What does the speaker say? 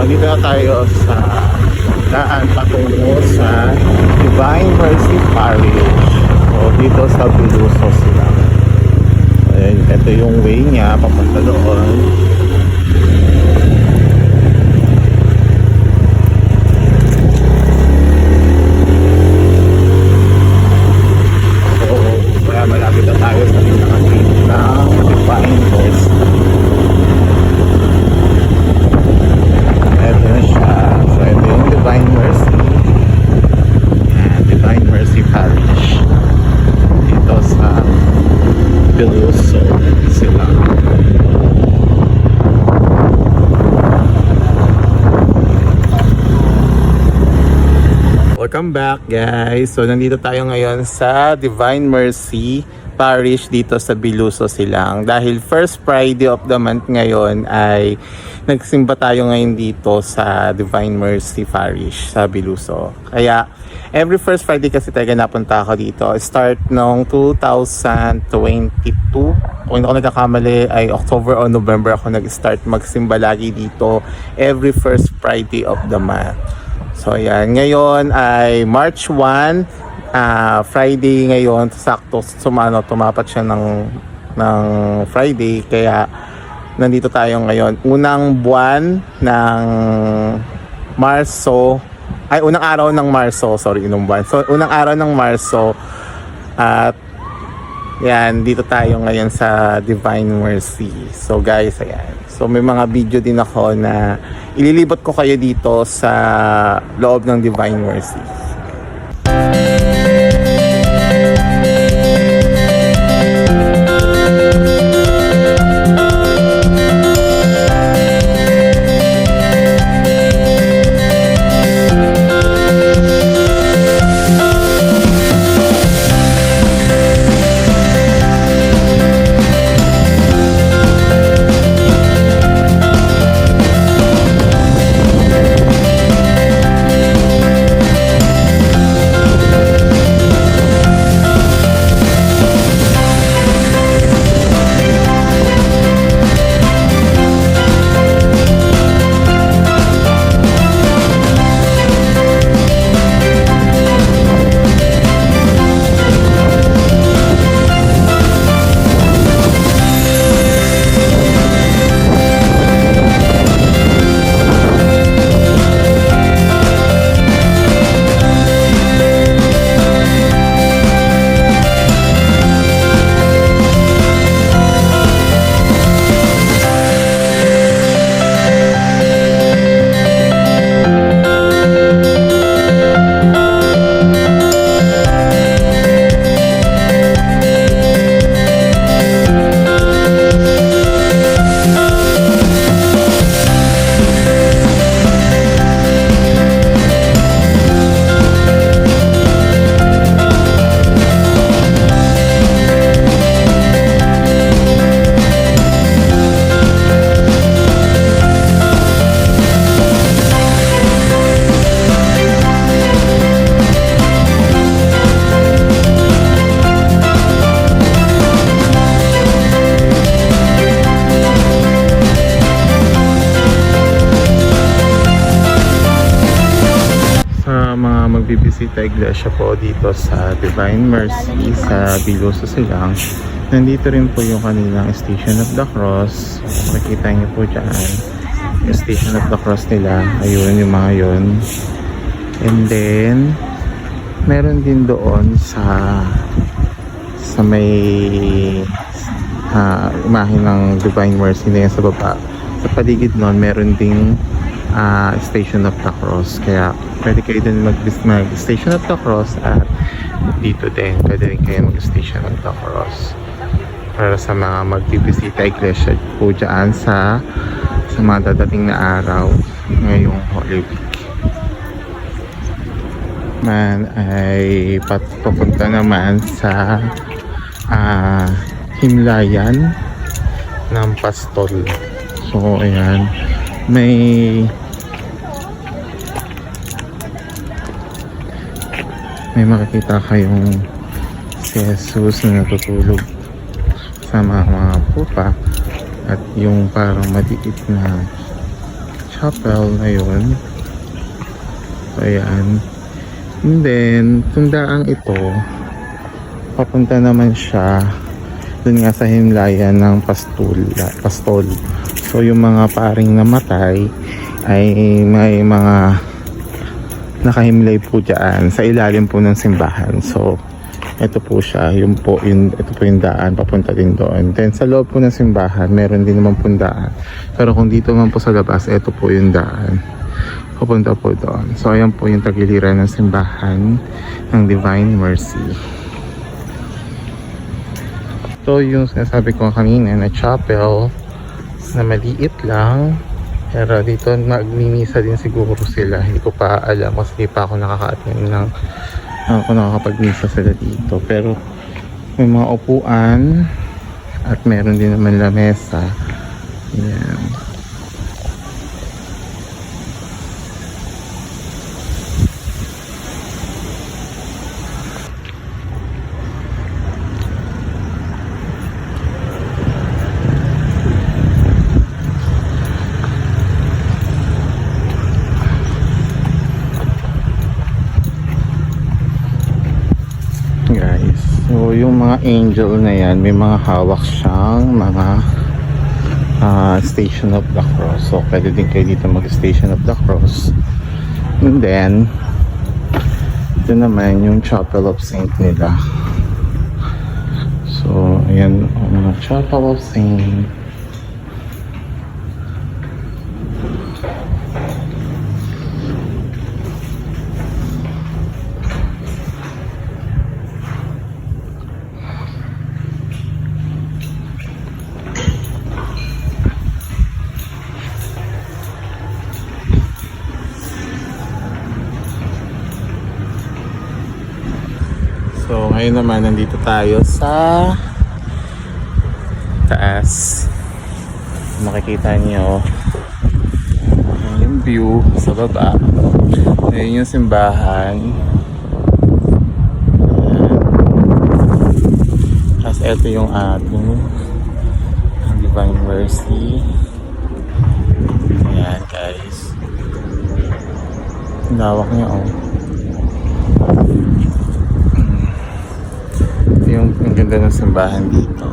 dito na tayo sa daan patungo sa Divine Mercy Parish. So, dito sa Biluso sila. Ayan, ito yung way niya papunta doon. So, kaya malapit na tayo sa pinaka-gate ng Divine Mercy. Ito na siya. So, ito yung Divine Mercy. Ayan, Divine Mercy Parish. Dito sa Biluso sila. Welcome back, guys. So, nandito tayo ngayon sa Divine Mercy Parish dito sa Biluso Silang. Dahil first Friday of the month ngayon ay nagsimba tayo ngayon dito sa Divine Mercy Parish sa Biluso. Kaya every first Friday kasi talaga napunta ako dito. Start noong 2022. Kung hindi ako nagkakamali ay October o November ako nag-start magsimba lagi dito every first Friday of the month. So ayan, ngayon ay March 1. Friday ngayon, sakto tumapat siya ng Friday, kaya nandito tayo ngayon. Unang buwan ng Marso, ay unang araw ng Marso, sorry, unang buwan. So unang araw ng Marso, at yan, dito tayo ngayon sa Divine Mercy. So guys, ayan. So may mga video din ako na ililibot ko kayo dito sa loob ng Divine Mercy. Magbibisita iglesia po dito sa Divine Mercy sa Biluso Silang. Nandito rin po yung kanilang Station of the Cross. Makikita niyo po dyan yung Station of the Cross nila. Ayun yung mga yun. And then meron din doon sa may imahe ng Divine Mercy na yan sa baba. Sa paligid nun meron ding Station of the Cross, kaya pwede kayo din mag-Station of the Cross, at dito din pwede rin kayo mag-Station of the Cross para sa mga magbibisita iglesia po dyan sa mga dadating na araw ngayong Holy Week. Man ay papunta naman sa himlayan ng Pastol. So ayan, may makikita kayong si Jesus na natutulog sa mga pupa, at yung parang maliit na chapel na yun. Ayan. And then, itong daang ito, papunta naman siya dun nga sa himlayan ng pastol. So, yung mga paring namatay ay may mga nakahimlay po dyan sa ilalim po ng simbahan. So, ito po siya, ito po yung daan papunta din doon. Then sa loob po ng simbahan, meron din naman po daan. Pero kung dito naman po sa labas, ito po yung daan papunta po doon. So ayan po yung tagiliran ng simbahan ng Divine Mercy. Ito yung sinasabi ko kanina na chapel na maliit lang. Pero dito magmimisa din siguro sila. Hindi ko pa alam kasi hindi pa ako nakaka-attend ng kung nakakapag-misa sila dito. Pero may mga upuan at meron din naman lamesa. Ayan. Guys, so yung mga angel na yan, may mga hawak siyang mga Station of the Cross. So pwede din kayo dito mag Station of the Cross. And then ito naman yung Chapel of Saint nila. So ayan ang mga Chapel of Saint. So ngayon naman nandito tayo sa taas. Makikita niyo yung view sa baba. Ayun yung simbahan. Tapos ito yung ating Divine Mercy. Ayan guys. Ang lawak niya oh. Yung ganda ng simbahan dito.